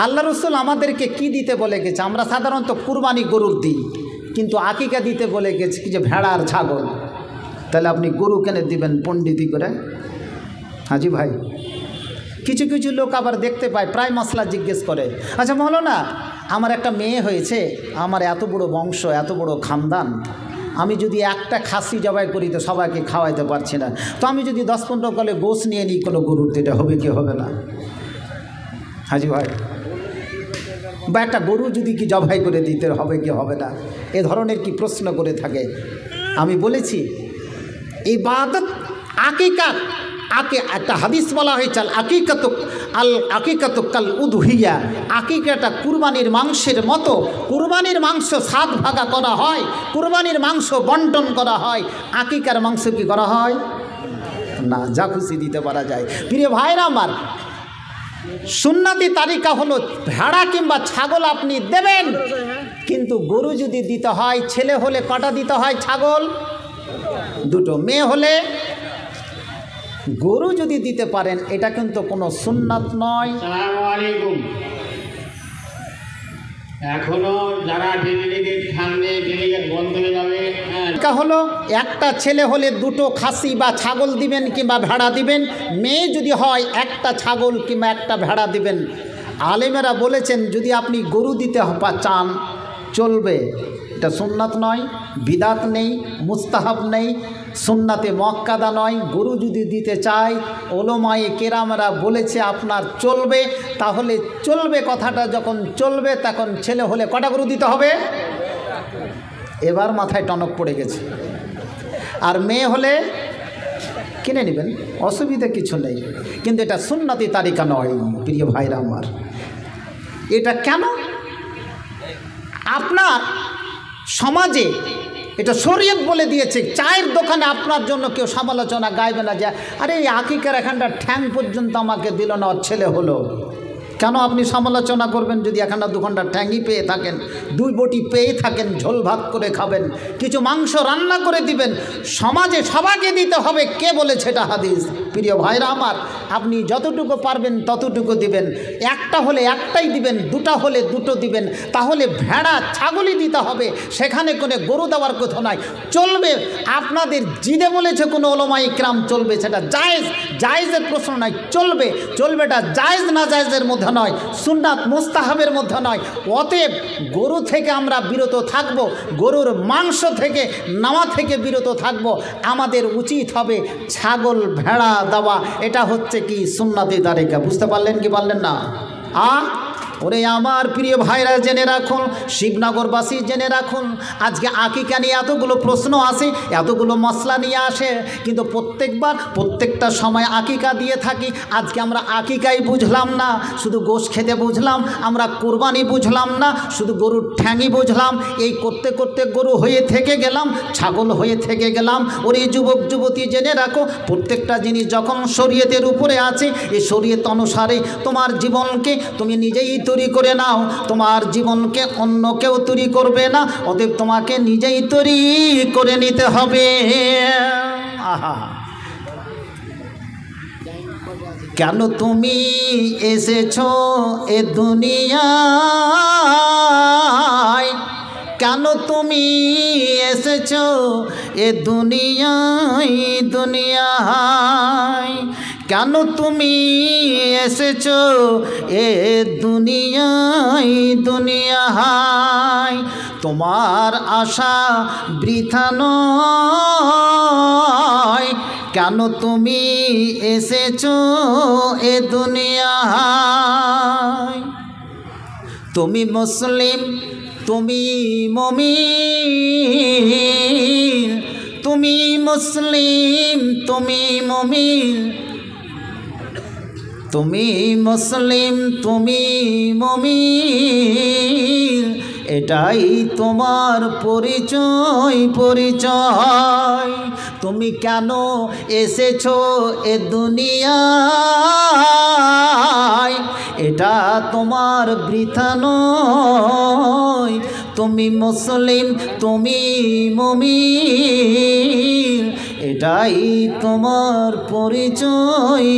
আল্লাহ রসুল আমাদেরকে কি দিতে বলে গেছে? আমরা সাধারণত কুরবানি গরুর দিই, কিন্তু আকিকা দিতে বলে গেছে কি যে ভেড়া আর ছাগল। তাহলে আপনি গরু কেনে দিবেন পণ্ডিতি করে? হাজি ভাই, কিছু কিছু লোক আবার দেখতে পায় প্রায় মশলা জিজ্ঞেস করে, আচ্ছা বলো না, আমার একটা মেয়ে হয়েছে, আমার এত বড় বংশ, এত বড় খানদান, আমি যদি একটা খাসি জবাই করি তো সবাইকে খাওয়াইতে পারছি না, তো আমি যদি 10-15 কলে গোশ নিয়ে নিই কোনো গরুর, এটা হবে কি হবে না? হাজি ভাই, বা একটা গরু যদি কি জবাই করে দিতে হবে কি হবে না? এ ধরনের কি প্রশ্ন করে থাকে। আমি বলেছি ইবাদত আকিকা, একটা হাদিস বলা হয়েছে আকিকাতু কাল উদহিয়া, আকিকাটা কুরবানির মাংসের মতো। কুরবানির মাংস 7 ভাগা করা হয়, কুরবানির মাংস বন্টন করা হয়, আকিকার মাংস কি করা হয় না, যা খুশি দিতে পারা যায়। প্রিয় ভাইরা আমার, সুন্নতি তারিকা হলো ভেড়া কিংবা ছাগল আপনি দেবেন, কিন্তু গরু যদি দিতে হয়, ছেলে হলে কটা দিতে হয়? ছাগল 2টো, মেয়ে হলে গরু যদি দিতে পারেন, এটা কিন্তু কোনো সুন্নাত নয়। আসসালামু আলাইকুম। এখনো যারা ডেলিগেট খানবে, ডেলিগেট বন্ধ হয়ে যাবে। হলো একটা ছেলে হলে 2টো খাসি বা ছাগল দিবেন কিংবা ভেড়া দিবেন, মেয়ে যদি হয় একটা ছাগল কিংবা একটা ভেড়া দিবেন। আলেমেরা বলেছেন যদি আপনি গরু দিতে চান চলবে, এটা সুন্নাত নয়, বিদাত নেই, মুস্তাহাব নেই, সুন্নাতে মুআক্কাদা নয়। গরু যদি দিতে চায়, ওলামায়ে কেরামরা বলেছে আপনার চলবে, তাহলে চলবে। কথাটা যখন চলবে তখন ছেলে হলে কটা গরু দিতে হবে? এবার মাথায় টনক পড়ে গেছে। আর মেয়ে হলে কিনে নেবেন, অসুবিধা কিছু নেই, কিন্তু এটা সুন্নতি তারিকা নয়। প্রিয় ভাইরা আমার, এটা কেন? আপনার সমাজে এটা শরীয়ত বলে দিয়েছে। চায়ের দোকানে আপনার জন্য কেউ সমালোচনা গাইবে না যে আরে এই আকিকার এখানটা ঠ্যাং পর্যন্ত আমাকে দিল না, ওর ছেলে হলো। কেন আপনি সমালোচনা করবেন? যদি এখানটা 2 ঘন্টা ঠ্যাংই পেয়ে থাকেন, 2 বটি পেয়ে থাকেন, ঝোল ভাত করে খাবেন, কিছু মাংস রান্না করে দিবেন, সমাজে সবাইকে দিতে হবে, কে বলেছে এটা হাদিস? প্রিয় ভাইরা আমার, আপনি যতটুকু পারবেন ততটুকু দিবেন। একটা হলে একটাই দিবেন, 2টা হলে 2টো দিবেন। তাহলে ভেড়া ছাগলই দিতে হবে, সেখানে কোনো গরু দেওয়ার কথা নয়। চলবে, আপনাদের জিদে বলেছে কোনো ওলামায়ে কেরাম চলবে, সেটা জায়েজ, জায়েজের প্রশ্ন নয়, চলবে। চলবেটা জায়েজ না জায়েজের মধ্যে নয়, সুন্নাত মুস্তাহাবের মধ্যে নয়। অতএব গরু থেকে আমরা বিরত থাকব, গরুর মাংস থেকে, নামা থেকে বিরত থাকব। আমাদের উচিত হবে ছাগল ভেড়া দেওয়া। এটা হচ্ছে কি সুন্নতি তারিকা। বুঝতে পারলেন কি পারলেন না? ওরে আমার প্রিয় ভাইরা, জেনে রাখুন, শিবনগরবাসী জেনে রাখুন, আজকে আকিকা নিয়ে এতগুলো প্রশ্ন আসে, এতগুলো মশলা নিয়ে আসে, কিন্তু প্রত্যেকটা সময় আকিকা দিয়ে থাকি। আজকে আমরা আকিকাই বুঝলাম না, শুধু গোশ খেতে বুঝলাম, আমরা কুরবানি বুঝলাম না, শুধু গরুর ঠ্যাঙই বুঝলাম। এই করতে করতে গরু হয়ে থেকে গেলাম, ছাগল হয়ে থেকে গেলাম। ওরে যুবক যুবতী জেনে রাখো, প্রত্যেকটা জিনিস যখন শরীয়তের উপরে আছে, এই শরীয়ত অনুসারে তোমার জীবনকে তুমি নিজেই তৈরি করে নাও, তোমার জীবনকে অন্য কেউ তৈরি করবে না। অতএব তোমাকে নিজেই তৈরি করে নিতে হবে। আহা, কেন তুমি এসেছো এ দুনিয়ায়, কেন তুমি এসেছো এ দুনিয়ায়, কেন তুমি এসেছো এ দুনিয়ায়। তোমার আশা বৃথা নয়, কেন তুমি এসেছো এ দুনিয়ায়। তুমি মুসলিম, তুমি মুমিন, তুমি মুসলিম, তুমি মুমিন, তুমি মুসলিম, তুমি মুমিন, এটাই তোমার পরিচয়। তুমি কেন এসেছো এ দুনিয়ায়, এটা তোমার বৃথা নয়। তুমি মুসলিম, তুমি মুমিন, এটাই তোমার পরিচয়।